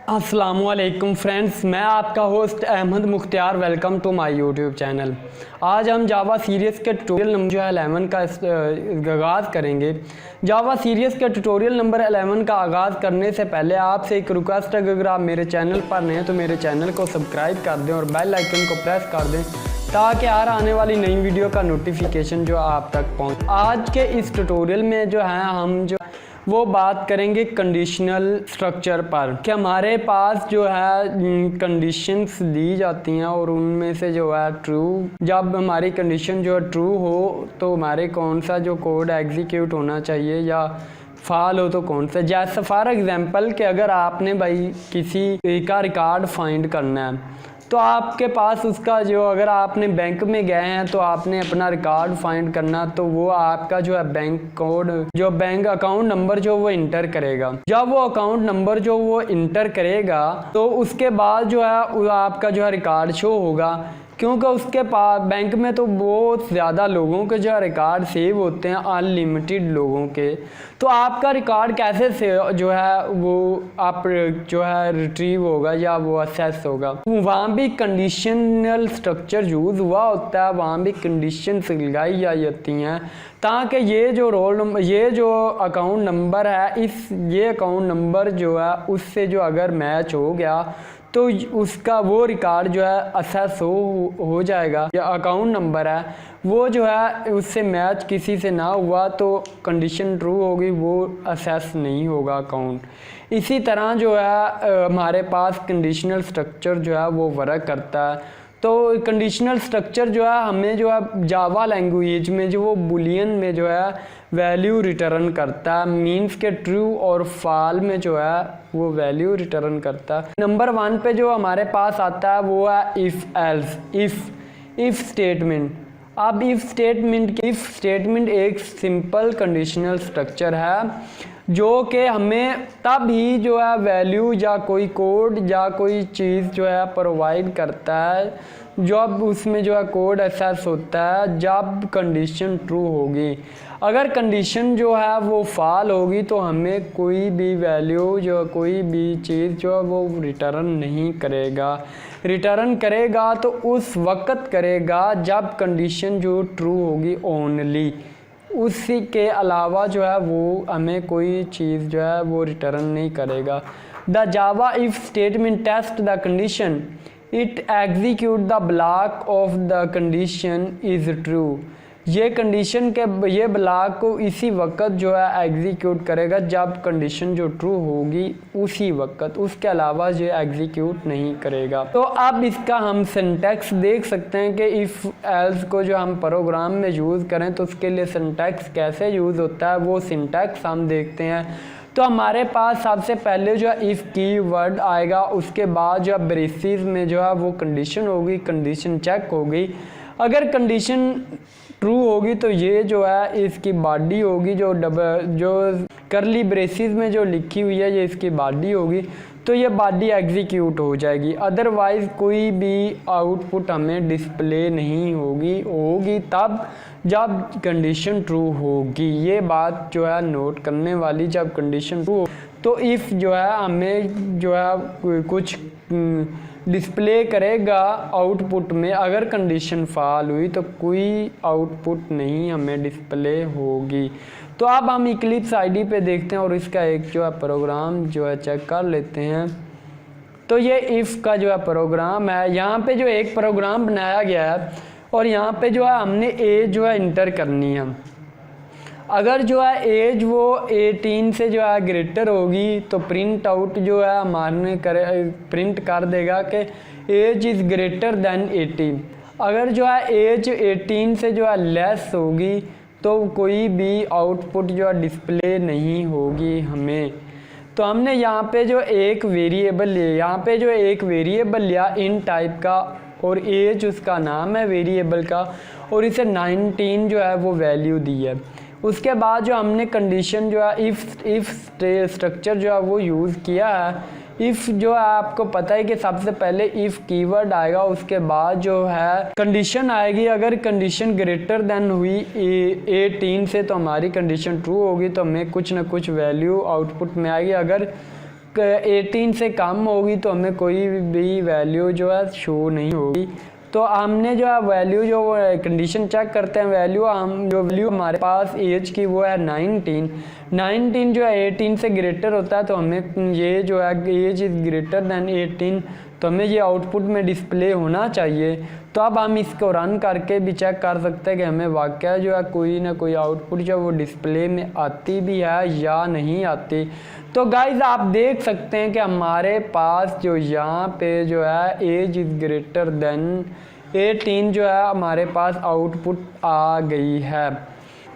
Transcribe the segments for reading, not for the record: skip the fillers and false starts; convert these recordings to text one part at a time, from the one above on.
अस्सलामुअलैकुम फ्रेंड्स, मैं आपका host Ahmed Mukhtiyar. Welcome to my YouTube channel. आज हम जावा सीरीज़ के ट्यूटोरियल नंबर 11 का आगाज़ करेंगे। जावा सीरीज़ के ट्यूटोरियल नंबर 11 का आगाज़ करने से पहले आपसे एक रिक्वेस्ट है कि अगर आप मेरे चैनल पर नए हैं तो मेरे चैनल को सब्सक्राइब कर दें और बेल आइकन को प्रेस कर दें ताकि हर आने वाली नई वीडियो का नोटिफिकेशन जो आप तक पहुँचे। आज के इस ट्यूटोरियल में जो है हम वो बात करेंगे कंडीशनल स्ट्रक्चर पर कि हमारे पास जो है कंडीशंस दी जाती हैं और उनमें से जो है ट्रू, जब हमारी कंडीशन जो है ट्रू हो तो हमारे कौन सा जो कोड एग्जीक्यूट होना चाहिए या फाल हो तो कौन सा। जैसे फॉर एग्जांपल कि अगर आपने भाई किसी का रिकॉर्ड फाइंड करना है तो आपके पास उसका जो, अगर आपने बैंक में गए हैं तो आपने अपना रिकॉर्ड फाइंड करना, तो वो आपका जो है बैंक कोड, जो बैंक अकाउंट नंबर जो वो इंटर करेगा। जब वो अकाउंट नंबर जो वो इंटर करेगा तो उसके बाद जो है आपका जो है रिकॉर्ड शो होगा, क्योंकि उसके पास बैंक में तो बहुत ज़्यादा लोगों के जो रिकॉर्ड सेव होते हैं, अनलिमिटेड लोगों के। तो आपका रिकॉर्ड कैसे से जो है वो आप जो है रिट्रीव होगा या वो एक्सेस होगा। वहाँ भी कंडीशनल स्ट्रक्चर यूज़ हुआ होता है, वहाँ भी कंडीशंस लगाई जाती हैं ताकि ये जो रोल नंबर, ये जो अकाउंट नंबर है, ये अकाउंट नंबर जो है उससे जो अगर मैच हो गया तो उसका वो रिकॉर्ड जो है असेस हो जाएगा। या अकाउंट नंबर है वो जो है उससे मैच किसी से ना हुआ तो कंडीशन ट्रू होगी, वो असेस नहीं होगा अकाउंट। इसी तरह जो है हमारे पास कंडीशनल स्ट्रक्चर जो है वो वर्क करता है। तो कंडीशनल स्ट्रक्चर जो है हमें जो है जावा लैंग्वेज में जो वो बुलियन में जो है वैल्यू रिटर्न करता है, मीन्स के ट्रू और फॉल में जो है वो वैल्यू रिटर्न करता है। नंबर 1 पे जो हमारे पास आता है वो है इफ़ एल्स, इफ़ स्टेटमेंट। अब इफ़ स्टेटमेंट एक सिंपल कंडीशनल स्ट्रक्चर है जो कि हमें तब ही जो है वैल्यू या कोई कोड या कोई चीज़ जो है प्रोवाइड करता है जब उसमें जो है कोड एक्सेस होता है जब कंडीशन ट्रू होगी। अगर कंडीशन जो है वो फॉल होगी तो हमें कोई भी वैल्यू जो कोई भी चीज़ जो है वो रिटर्न नहीं करेगा। रिटर्न करेगा तो उस वक्त करेगा जब कंडीशन जो ट्रू होगी ओनली, उसी के अलावा जो है वो हमें कोई चीज़ जो है वो रिटर्न नहीं करेगा। The Java if statement test the condition, it execute the block of the condition is true. ये कंडीशन के ये ब्लॉक को इसी वक्त जो है एग्जीक्यूट करेगा जब कंडीशन जो ट्रू होगी उसी वक्त, उसके अलावा ये एग्जीक्यूट नहीं करेगा। तो अब इसका हम सिंटैक्स देख सकते हैं कि इफ़ एल्स को जो हम प्रोग्राम में यूज़ करें तो उसके लिए सिंटैक्स कैसे यूज़ होता है वो सिंटैक्स हम देखते हैं। तो हमारे पास सबसे पहले जो है इफ़ की वर्ड आएगा, उसके बाद जो है ब्रेसिस में जो है वो कंडीशन होगी, कंडीशन चेक होगी। अगर कंडीशन ट्रू होगी तो ये जो है इसकी बॉडी होगी, जो करली ब्रेसिस में जो लिखी हुई है ये इसकी बॉडी होगी, तो ये बॉडी एग्जीक्यूट हो जाएगी। अदरवाइज़ कोई भी आउटपुट हमें डिस्प्ले नहीं होगी तब जब कंडीशन ट्रू होगी। ये बात जो है नोट करने वाली, जब कंडीशन ट्रू हो तो इफ़ जो है हमें जो है कुछ डिस्प्ले करेगा आउटपुट में। अगर कंडीशन फॉल हुई तो कोई आउटपुट नहीं हमें डिस्प्ले होगी। तो अब हम इक्लिप्स आईडी पे देखते हैं और इसका एक जो है प्रोग्राम जो है चेक कर लेते हैं। तो ये इफ़ का जो है प्रोग्राम है, यहाँ पे जो एक प्रोग्राम बनाया गया है और यहाँ पे जो है हमने एज जो है इंटर करनी है। अगर जो है एज वो 18 से जो है ग्रेटर होगी तो प्रिंट आउट जो है हमारे प्रिंट कर देगा कि एज इज़ ग्रेटर देन 18। अगर जो है एज 18 से जो है लेस होगी तो कोई भी आउटपुट जो है डिस्प्ले नहीं होगी हमें। तो हमने यहाँ पे जो एक वेरिएबल लिया, यहाँ पे जो एक वेरिएबल लिया इन टाइप का और एज उसका नाम है वेरिएबल का, और इसे 19 जो है वो वैल्यू दी है। उसके बाद जो हमने कंडीशन जो है इफ़ स्ट्रक्चर जो है वो यूज़ किया है। इफ़ जो है आपको पता है कि सबसे पहले इफ़ कीवर्ड आएगा, उसके बाद जो है कंडीशन आएगी। अगर कंडीशन ग्रेटर देन हुई 18 से तो हमारी कंडीशन ट्रू होगी, तो हमें कुछ ना कुछ वैल्यू आउटपुट में आएगी। अगर 18 से कम होगी तो हमें कोई भी वैल्यू जो है शो नहीं होगी। तो हमने जो है वैल्यू जो कंडीशन चेक करते हैं, वैल्यू हमारे पास एज की वो है 19 जो है 18 से ग्रेटर होता है, तो हमें ये जो है एज इज़ ग्रेटर दैन 18, तो हमें ये आउटपुट में डिस्प्ले होना चाहिए। तो अब हम इसको रन करके भी चेक कर सकते हैं कि हमें वाकई जो है कोई ना कोई आउटपुट जो वो डिस्प्ले में आती भी है या नहीं आती। तो गाइज आप देख सकते हैं कि हमारे पास जो यहाँ पे जो है एज इज़ ग्रेटर देन 18 जो है हमारे पास आउटपुट आ गई है।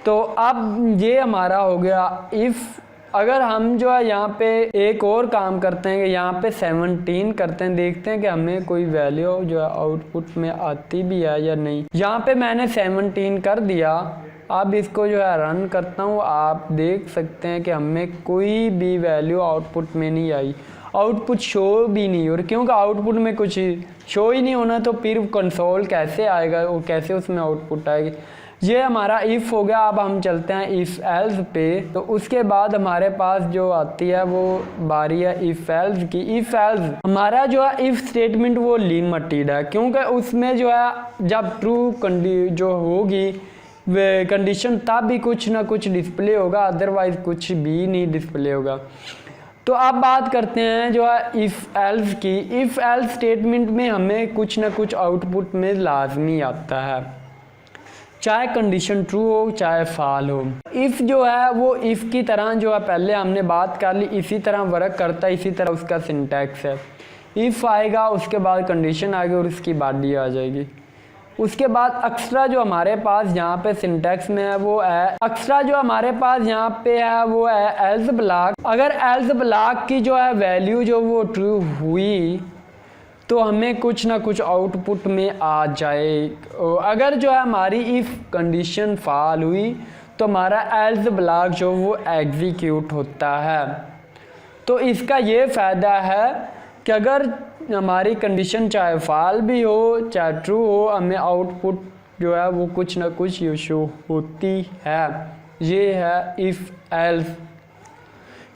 तो अब ये हमारा हो गया इफ़। अगर हम जो है यहाँ पे एक और काम करते हैं कि यहाँ पे 17 करते हैं, देखते हैं कि हमें कोई वैल्यू जो है आउटपुट में आती भी है या नहीं। यहाँ पे मैंने 17 कर दिया। अब इसको जो है रन करता हूँ, आप देख सकते हैं कि हमें कोई भी वैल्यू आउटपुट में नहीं आई, आउटपुट शो भी नहीं। और क्योंकि आउटपुट में कुछ शो ही नहीं होना तो फिर कंसोल कैसे आएगा और कैसे उसमें आउटपुट आएगी। ये हमारा इफ़ हो गया। अब हम चलते हैं इफ़ एल्स पे। तो उसके बाद हमारे पास जो आती है वो बारी है इफ़ एल्स की। इफ़ एल्स हमारा जो है इफ़ स्टेटमेंट वो लिमिटेड है, क्योंकि उसमें जो है जब ट्रू जो होगी कंडीशन तब भी कुछ ना कुछ डिस्प्ले होगा, अदरवाइज कुछ भी नहीं डिस्प्ले होगा। तो अब बात करते हैं जो है इफ़ एल्स की। इफ़ एल्स स्टेटमेंट में हमें कुछ ना कुछ आउटपुट में लाजमी आता है, चाहे कंडीशन ट्रू हो चाहे फाल हो। इफ़ जो है वो इफ़ की तरह जो है पहले हमने बात कर ली, इसी तरह वर्क करता है, इसी तरह उसका सिंटैक्स है। इफ़ आएगा, उसके बाद कंडीशन आएगी और उसकी बॉडी आ जाएगी। उसके बाद एक्स्ट्रा जो हमारे पास यहाँ पे सिंटैक्स में है वो है, एक्स्ट्रा जो हमारे पास यहाँ पे है वो है एल्स ब्लॉक। अगर एल्स ब्लॉक की जो है वैल्यू जो वो ट्रू हुई तो हमें कुछ ना कुछ आउटपुट में आ जाए। अगर जो है हमारी इफ़ कंडीशन फॉल हुई तो हमारा एल्स ब्लॉक जो वो एग्जीक्यूट होता है। तो इसका ये फ़ायदा है कि अगर हमारी कंडीशन चाहे फॉल भी हो चाहे ट्रू हो, हमें आउटपुट जो है वो कुछ ना कुछ इशू होती है। ये है इफ़ एल्स।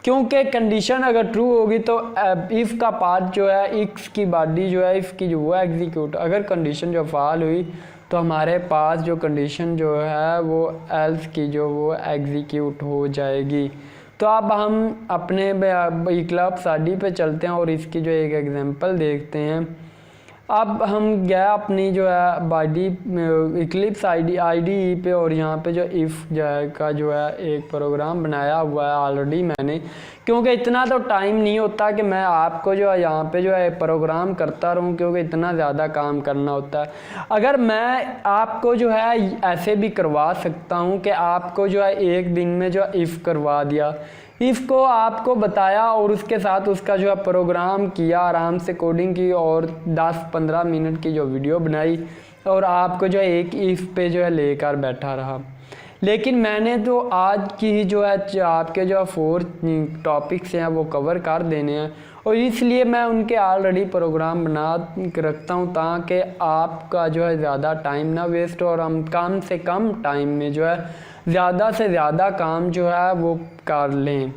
क्योंकि कंडीशन अगर ट्रू होगी तो इफ़ का पार्ट जो है इक्स की बॉडी जो है इफ़ की जो वो एग्जीक्यूट। अगर कंडीशन जो फॉल हुई तो हमारे पास जो कंडीशन जो है वो एल्स की जो वो एग्जीक्यूट हो जाएगी। तो अब हम अपने इक्लिप्स आईडी पे चलते हैं और इसकी जो एक एग्जांपल देखते हैं। अब हम गया अपनी जो है बॉडी इक्लिप्स आईडी पे और यहाँ पे जो इफ़ जो है का जो है एक प्रोग्राम बनाया हुआ है ऑलरेडी मैंने, क्योंकि इतना तो टाइम नहीं होता कि मैं आपको जो है यहाँ पे जो है प्रोग्राम करता रहूँ, क्योंकि इतना ज़्यादा काम करना होता है। अगर मैं आपको जो है ऐसे भी करवा सकता हूँ कि आपको जो है एक दिन में जो इफ़ करवा दिया, इफ़ को आपको बताया और उसके साथ उसका जो है प्रोग्राम किया, आराम से कोडिंग की और 10-15 मिनट की जो वीडियो बनाई और आपको जो है एक इफ़ पे जो है लेकर बैठा रहा। लेकिन मैंने तो आज की ही जो है आपके जो 4 टॉपिक्स हैं वो कवर कर देने हैं और इसलिए मैं उनके ऑलरेडी प्रोग्राम बना रखता हूँ ताकि आपका जो है ज़्यादा टाइम ना वेस्ट हो और हम कम से कम टाइम में जो है ज़्यादा से ज़्यादा काम जो है वो कर लें।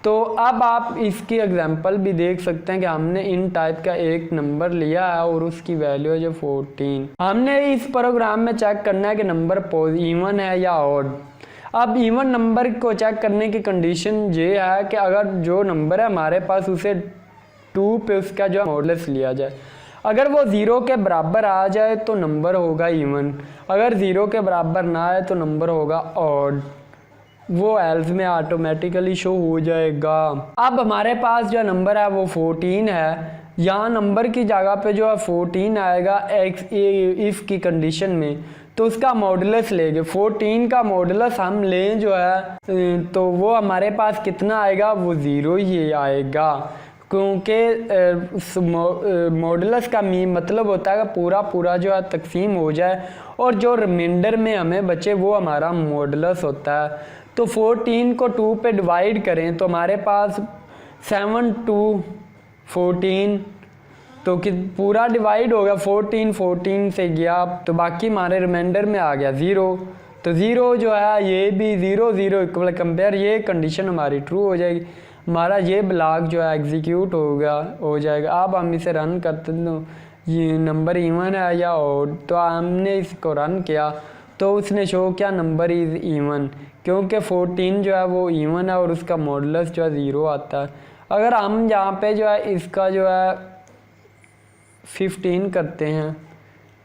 तो अब आप इसकी एग्जांपल भी देख सकते हैं कि हमने इन टाइप का एक नंबर लिया है और उसकी वैल्यू है जो 14। हमने इस प्रोग्राम में चेक करना है कि नंबर इवन है या ऑड। अब इवन नंबर को चेक करने की कंडीशन ये है कि अगर जो नंबर है हमारे पास उसे 2 पे उसका जो मॉडुलस लिया जाए। अगर वो 0 के बराबर आ जाए तो नंबर होगा इवन, अगर 0 के बराबर ना आए तो नंबर होगा ऑड। वो एल्स में ऑटोमेटिकली शो हो जाएगा। अब हमारे पास जो नंबर है वो 14 है, यहाँ नंबर की जगह पे जो है 14 आएगा इफ़ की कंडीशन में, तो उसका मॉडुलस लेंगे। 14 का मॉडुलस हम लें जो है तो वो हमारे पास कितना आएगा, वो 0 ही आएगा, क्योंकि मॉडुलस का मतलब होता है कि पूरा जो है तकसीम हो जाए और जो रिमाइंडर में हमें बचे वो हमारा मॉडुलस होता है। तो 14 को 2 पे डिवाइड करें तो हमारे पास 7 2 14, तो कि पूरा डिवाइड हो गया, 14 से गया तो बाकी हमारे रिमाइंडर में आ गया 0। तो 0 जो है ये भी 0 0 इक्वल कंपेयर, ये कंडीशन हमारी ट्रू हो जाएगी। हमारा ये ब्लॉक जो है एग्जीक्यूट हो जाएगा। अब हम इसे रन करते हैं तो ये नंबर इवन है या ऑड, तो हमने इसको रन किया तो उसने शो किया नंबर इज़ इवन, क्योंकि 14 जो है वो इवन है और उसका मॉडुलस जो है 0 आता है। अगर हम यहाँ पे जो है इसका जो है 15 करते हैं,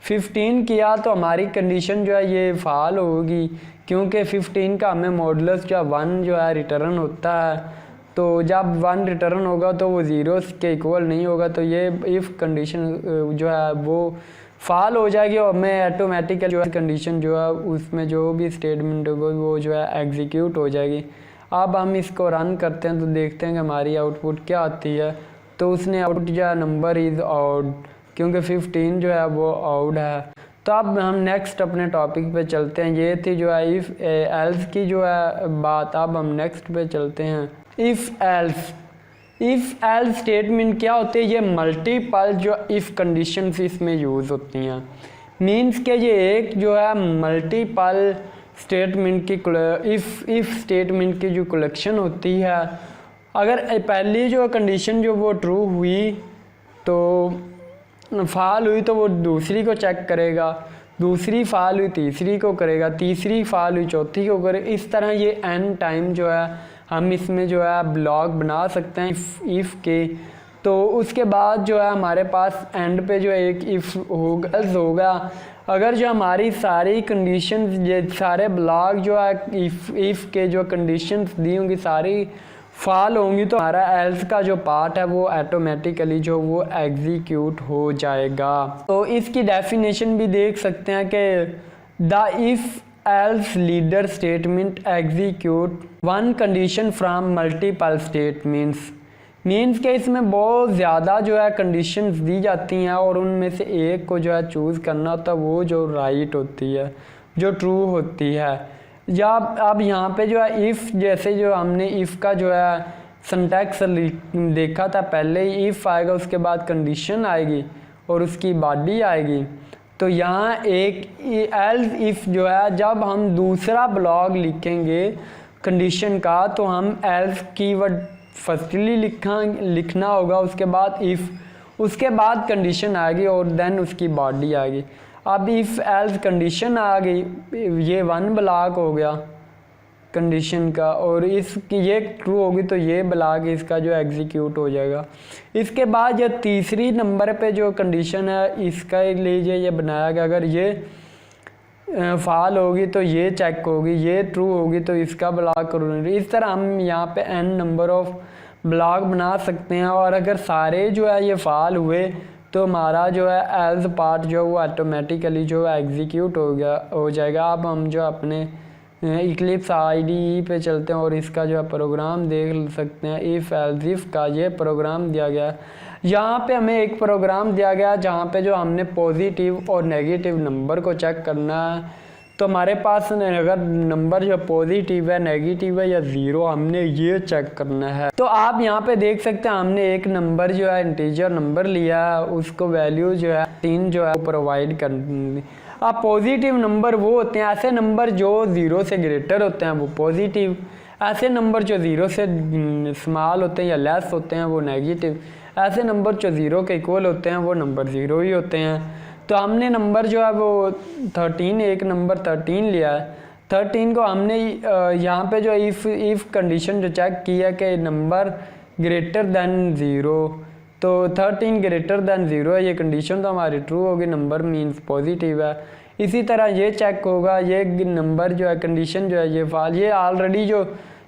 15 किया तो हमारी कंडीशन जो है ये फाल होगी, क्योंकि 15 का हमें मॉडुलस जो है 1 जो है रिटर्न होता है। तो जब 1 रिटर्न होगा तो वो 0 के इक्वल नहीं होगा, तो ये इफ़ कंडीशन जो है वो फाल हो जाएगी और हमें ऑटोमेटिकली जो है कंडीशन जो है उसमें जो भी स्टेटमेंट होगा वो जो है एग्जीक्यूट हो जाएगी। अब हम इसको रन करते हैं तो देखते हैं कि हमारी आउटपुट क्या आती है। तो उसने आउटपुट जो है नंबर इज़ ऑड, क्योंकि 15 जो है वो ऑड है। तो अब हम नेक्स्ट अपने टॉपिक पे चलते हैं। ये थी जो है इफ़ एल्स की जो है बात। अब हम नेक्स्ट पे चलते हैं। इफ़ एल्स स्टेटमेंट क्या होते हैं? ये मल्टीपल जो इफ़ कंडीशंस इसमें यूज़ होती हैं। मीन्स के ये एक जो है मल्टीपल स्टेटमेंट की इफ़ स्टेटमेंट की जो कलेक्शन होती है। अगर पहली जो कंडीशन जो वो ट्रू हुई तो फाल हुई तो वो दूसरी को चेक करेगा, दूसरी फाल हुई तीसरी को करेगा, तीसरी फाल हुई चौथी को करेगा। इस तरह ये n टाइम जो है हम इसमें जो है ब्लॉक बना सकते हैं इफ़ के। तो उसके बाद जो है हमारे पास एंड पे जो एक इफ़ होगा। अगर जो हमारी सारी कंडीशंस सारे ब्लॉक जो है इफ़ के जो कंडीशंस दी होंगी सारी फाल होंगी, तो हमारा एल्स का जो पार्ट है वो ऑटोमेटिकली जो वो एग्जीक्यूट हो जाएगा। तो इसकी डेफिनेशन भी देख सकते हैं कि the if else leader statement execute one condition from multiple statements. Means के इसमें बहुत ज़्यादा जो है कंडीशंस दी जाती हैं और उनमें से एक को जो है चूज़ करना होता है, वो जो राइट होती है, जो ट्रू होती है। या अब यहाँ पे जो है इफ़, जैसे जो हमने इफ़ का जो है सिंटैक्स देखा था पहले ही, इफ़ आएगा उसके बाद कंडीशन आएगी और उसकी बॉडी आएगी। तो यहाँ एक एल्स इफ़ जो है जब हम दूसरा ब्लॉक लिखेंगे कंडीशन का, तो हम एल्स कीवर्ड फर्स्टली लिखना होगा, उसके बाद इफ़, उसके बाद कंडीशन आएगी और देन उसकी बॉडी आएगी। अब इफ़ एल्स कंडीशन आ गई, ये 1 ब्लॉक हो गया कंडीशन का, और इसकी ये ट्रू होगी तो ये ब्लॉक इसका जो एग्जीक्यूट हो जाएगा। इसके बाद ये तीसरी नंबर पे जो कंडीशन है इसका लीजिए ये बनाया गया। अगर ये फाल होगी तो ये चेक होगी, ये ट्रू होगी तो इसका ब्लॉक करूँगी। इस तरह हम यहाँ पे n नंबर ऑफ ब्लॉक बना सकते हैं। और अगर सारे जो है ये फाल हुए तो हमारा जो है एल्स पार्ट जो है वो ऑटोमेटिकली जो है एग्जीक्यूट हो जाएगा। अब हम जो अपने इक्लिप्स IDE पे चलते हैं और इसका जो है प्रोग्राम देख सकते हैं। इफ़ एल्स इफ़ का ये प्रोग्राम दिया गया है। यहाँ पे हमें एक प्रोग्राम दिया गया जहाँ पे जो हमने पॉजिटिव और नेगेटिव नंबर को चेक करना है। तो हमारे पास अगर नंबर जो पॉजिटिव है, नेगेटिव है या ज़ीरो, हमने ये चेक करना है। तो आप यहाँ पे देख सकते हैं हमने एक नंबर जो है इंटीजर नंबर लिया है, उसको वैल्यू जो है 3 जो है प्रोवाइड करनी। अब पॉजिटिव नंबर वो होते हैं, ऐसे नंबर जो 0 से ग्रेटर होते हैं वो पॉजिटिव, ऐसे नंबर जो 0 से स्मॉल होते हैं या लेस होते हैं वो नेगेटिव, ऐसे नंबर जो 0 के इक्वल होते हैं वो नंबर 0 ही होते हैं। तो हमने नंबर जो है वो 13, एक नंबर 13 लिया है। 13 को हमने यहाँ पे जो इफ़ कंडीशन जो चेक की है कि नंबर ग्रेटर दैन 0, तो 13 ग्रेटर दैन 0 है, ये कंडीशन तो हमारी ट्रू होगी, नंबर मीन्स पॉजिटिव है। इसी तरह ये चेक होगा, ये नंबर जो है कंडीशन जो है ये फाल, ये ऑलरेडी जो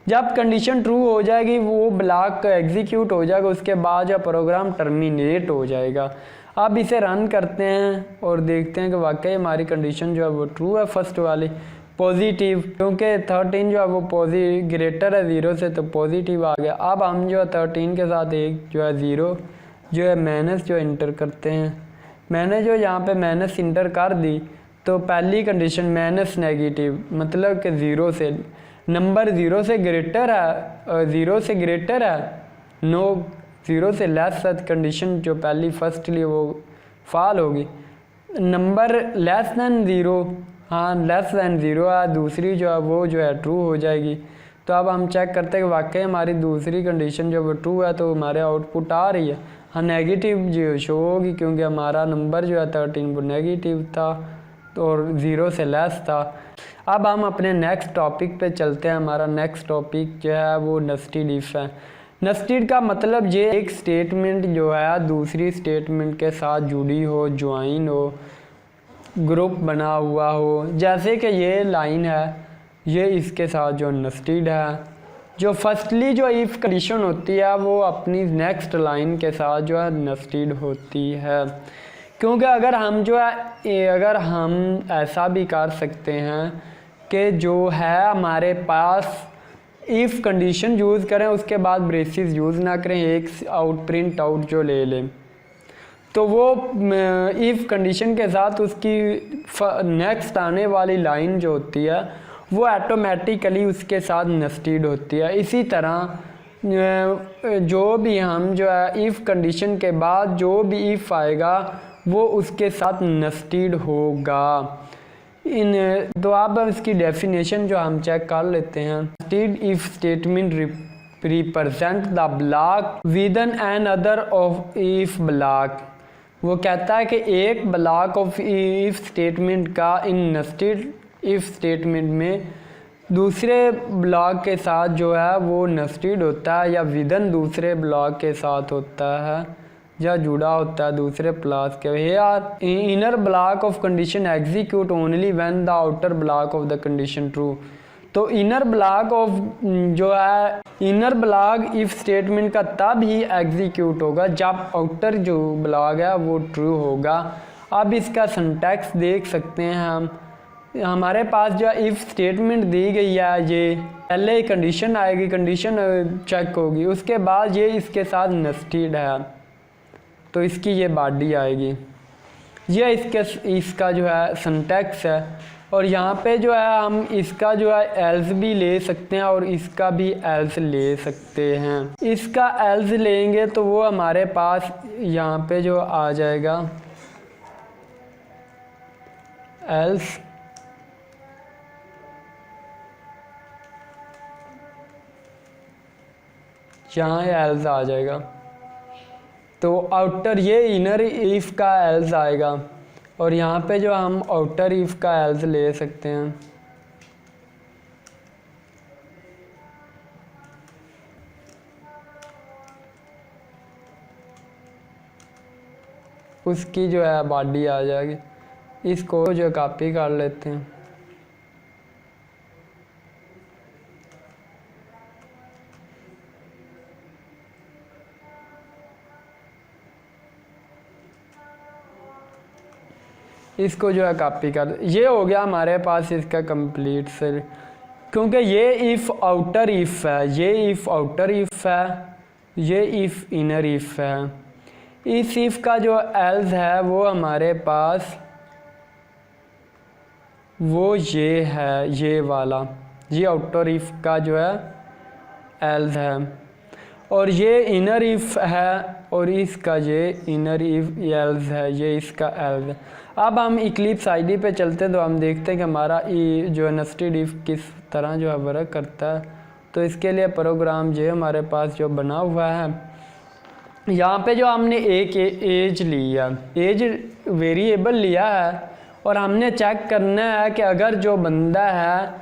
जब कंडीशन ट्रू हो जाएगी वो ब्लॉक एग्जीक्यूट हो जाएगा, उसके बाद जो प्रोग्राम टर्मिनेट हो जाएगा। अब इसे रन करते हैं और देखते हैं कि वाकई हमारी कंडीशन जो है वो ट्रू है, फर्स्ट वाली पॉजिटिव, क्योंकि 13 जो है वो ग्रेटर है 0 से, तो पॉजिटिव आ गया। अब हम जो है 13 के साथ एक जो है 0 जो है माइनस जो इंटर करते हैं। मैंने जो यहाँ पे माइनस इंटर कर दी तो पहली कंडीशन माइनस नेगेटिव, मतलब कि 0 से नंबर 0 से ग्रेटर है, 0 से ग्रेटर है, नो 0 से लेस है, कंडीशन जो पहली फर्स्टली वो फाल होगी। नंबर लेस दैन 0, हाँ लेस दैन 0 है, दूसरी जो है वो जो है ट्रू हो जाएगी। तो अब हम चेक करते हैं कि वाकई हमारी दूसरी कंडीशन जो वो ट्रू है, तो हमारे आउटपुट आ रही है। हाँ, नेगेटिव जो शो होगी क्योंकि हमारा नंबर जो है 13 वो नेगेटिव था तो और 0 से लेस था। अब हम अपने नेक्स्ट टॉपिक पे चलते हैं। हमारा नेक्स्ट टॉपिक जो है वो नेस्टेड इफ है। नेस्टेड का मतलब ये एक स्टेटमेंट जो है दूसरी स्टेटमेंट के साथ जुड़ी हो, ज्वाइन हो, ग्रुप बना हुआ हो। जैसे कि ये लाइन है, ये इसके साथ जो नेस्टेड है। जो फर्स्टली जो इफ़ कंडीशन होती है वो अपनी नेक्स्ट लाइन के साथ जो है नेस्टेड होती है। क्योंकि अगर हम ऐसा भी कर सकते हैं कि जो है हमारे पास इफ़ कंडीशन यूज़ करें, उसके बाद ब्रेसिस यूज़ ना करें, एक प्रिंट आउट जो ले लें, तो वो इफ़ कंडीशन के साथ उसकी नेक्स्ट आने वाली लाइन जो होती है वो ऑटोमेटिकली उसके साथ नेस्टेड होती है। इसी तरह जो भी हम जो है इफ़ कंडीशन के बाद जो भी इफ़ आएगा वो उसके साथ नेस्टेड होगा। तो अब इसकी डेफिनेशन जो हम चेक कर लेते हैं। Nested if statement represent the block within another of if block. वो कहता है कि एक ब्लॉक ऑफ इफ स्टेटमेंट का इन नेस्टेड इफ स्टेटमेंट में दूसरे ब्लॉक के साथ जो है वो नेस्टेड होता है या विदन दूसरे ब्लॉक के साथ होता है या जुड़ा होता है दूसरे ब्लॉक के। यार inner block of condition execute only when the outer block of the condition true. तो इनर ब्लॉक ऑफ जो है इनर ब्लॉक इफ स्टेटमेंट का तब ही एग्जीक्यूट होगा जब आउटर जो ब्लॉक है वो ट्रू होगा। अब इसका सिंटैक्स देख सकते हैं हम। हमारे पास जो इफ़ स्टेटमेंट दी गई है, ये पहले कंडीशन आएगी, कंडीशन चेक होगी, उसके बाद ये इसके साथ नेस्टेड है तो इसकी ये बॉडी आएगी। ये इसका जो है सिंटैक्स है। और यहाँ पे जो है हम इसका जो है एल्स भी ले सकते हैं और इसका भी एल्स ले सकते हैं। इसका एल्स लेंगे तो वो हमारे पास यहाँ पे जो आ जाएगा एल्स, यहाँ एल्स आ जाएगा तो आउटर ये इनर इफ़ का एल्स आएगा और यहाँ पे जो हम आउटर इफ़ का एल्स ले सकते हैं। उसकी जो है बॉडी आ जाएगी। इसको जो कॉपी कर लेते हैं। इसको जो है कॉपी कर, ये हो गया हमारे पास इसका कंप्लीट से। क्योंकि ये इफ़ आउटर इफ़ है, ये इफ़ आउटर इफ़ है, ये इफ़ इनर इफ़ है। इस इफ़ का जो एल्स है वो हमारे पास वो ये है, ये वाला, ये आउटर इफ़ का जो है एल्स है। और ये इनर इफ़ है और इसका ये इनर इफ़ एल्स है, ये इसका एल्स है। अब हम इक्लिप्स आईडी पे चलते हैं तो हम देखते हैं कि हमारा जो नेस्टेड इफ़ किस तरह जो है वर्क करता है। तो इसके लिए प्रोग्राम जो हमारे पास जो बना हुआ है, यहाँ पे जो हमने एक एज लिया, एज वेरिएबल लिया है और हमने चेक करना है कि अगर जो बंदा है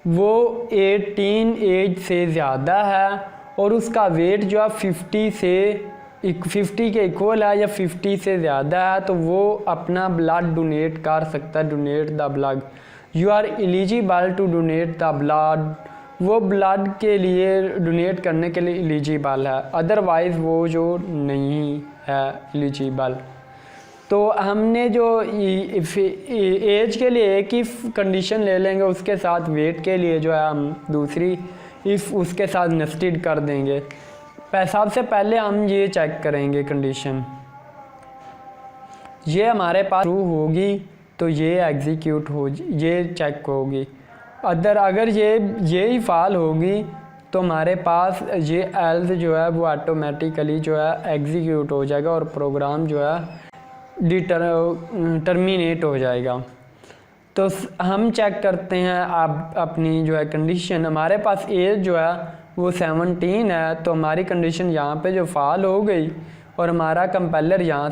वो 18 एज से ज़्यादा है और उसका वेट जो है 50 के इक्वल है या 50 से ज़्यादा है तो वो अपना ब्लड डोनेट कर सकता है। Donate the blood, you are eligible to donate the blood. वो ब्लड के लिए डोनेट करने के लिए एलिजिबल है, अदरवाइज़ वो जो नहीं है एलिजिबल। तो हमने जो एज के लिए एक ही कंडीशन ले लेंगे, उसके साथ वेट के लिए जो है हम दूसरी इफ़ उसके साथ नेस्टेड कर देंगे। सबसे पहले हम ये चेक करेंगे कंडीशन, ये हमारे पास ट्रू होगी तो ये एग्जीक्यूट हो, ये चेक होगी। अगर ये ही फाल होगी तो हमारे पास ये एल्स जो है वो ऑटोमेटिकली जो है एग्जीक्यूट हो जाएगा और प्रोग्राम जो है टर्मिनेट हो जाएगा। तो हम चेक करते हैं आप अपनी जो है कंडीशन। हमारे पास एज जो है वो 17 है, तो हमारी कंडीशन यहाँ पे जो फाल हो गई और हमारा कंपेलर यहाँ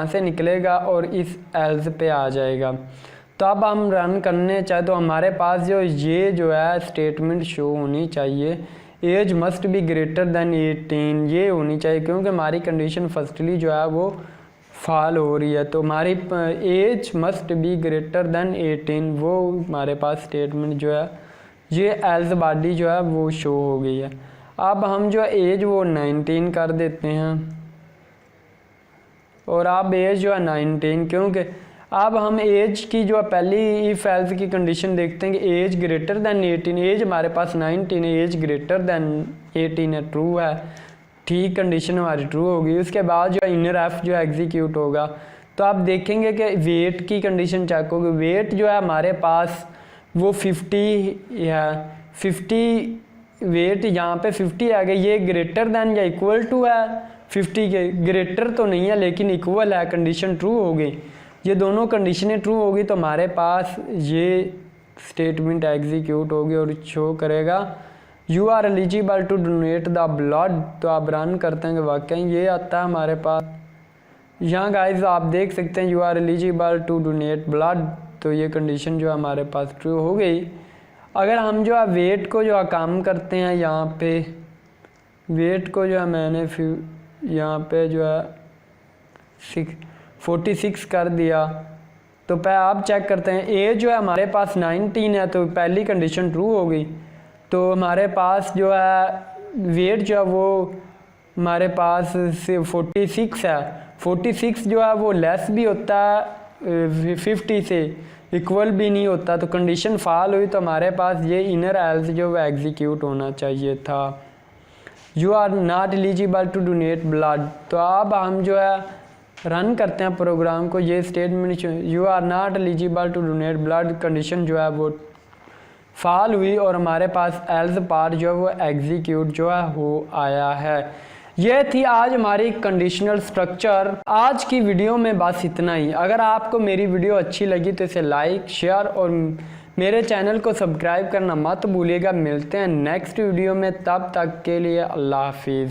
से निकलेगा और इस एल्स पे आ जाएगा। तो अब हम रन करने चाहे तो हमारे पास ये जो है स्टेटमेंट शो होनी चाहिए, age must be greater than 18, ये होनी चाहिए, क्योंकि हमारी कंडीशन फर्स्टली जो है वो फॉल हो रही है। तो हमारी age must be greater than 18, वो हमारे पास स्टेटमेंट जो है ये एल्स बॉडी जो है वो शो हो गई है। अब हम जो एज वो 19 कर देते हैं और अब एज जो है 19, क्योंकि अब हम एज की जो पहली इफ एल्स की कंडीशन देखते हैं कि एज ग्रेटर देन 18, एज हमारे पास 19 है, एज ग्रेटर देन 18 है, ट्रू है, ठीक कंडीशन हमारी ट्रू होगी। उसके बाद जो इनर एफ जो है एग्जीक्यूट होगा। तो आप देखेंगे कि वेट की कंडीशन चेक होगी। वेट जो है हमारे पास वो 50 है, 50 वेट यहाँ पे 50 आ गया, ये ग्रेटर देन या इक्वल टू है 50 के, ग्रेटर तो नहीं है लेकिन इक्वल है, कंडीशन ट्रू हो गई। ये दोनों कंडीशनें ट्रू होगी तो हमारे पास ये स्टेटमेंट एग्जीक्यूट होगी और शो करेगा you are eligible to donate the blood. तो आप रन करते हैं कि वाकई ये आता है हमारे पास। यहाँ गाइस आप देख सकते हैं you are eligible to donate blood, तो ये कंडीशन जो है हमारे पास ट्रू हो गई। अगर हम जो है वेट को जो है काम करते हैं, यहाँ पे वेट को जो है मैंने फिर यहाँ पे जो है 46 कर दिया, तो आप चेक करते हैं एज जो है हमारे पास 19 है, तो पहली कंडीशन ट्रू हो गई। तो हमारे पास जो है वेट जो है वो हमारे पास 46 है, 46 जो है वो लेस भी होता है 50 से, इक्वल भी नहीं होता, तो कंडीशन फॉल हुई। तो हमारे पास ये इनर एल्स जो है एग्जीक्यूट होना चाहिए था, you are not eligible to donate blood. तो अब हम जो है रन करते हैं प्रोग्राम को, ये statement you are not eligible to donate blood condition जो है वो फॉल हुई और हमारे पास एल्स पार्ट जो है वो एग्जीक्यूट जो है हो आया है। यह थी आज हमारी कंडीशनल स्ट्रक्चर। आज की वीडियो में बस इतना ही। अगर आपको मेरी वीडियो अच्छी लगी तो इसे लाइक शेयर और मेरे चैनल को सब्सक्राइब करना मत भूलिएगा। मिलते हैं नेक्स्ट वीडियो में, तब तक के लिए अल्लाह हाफिज़।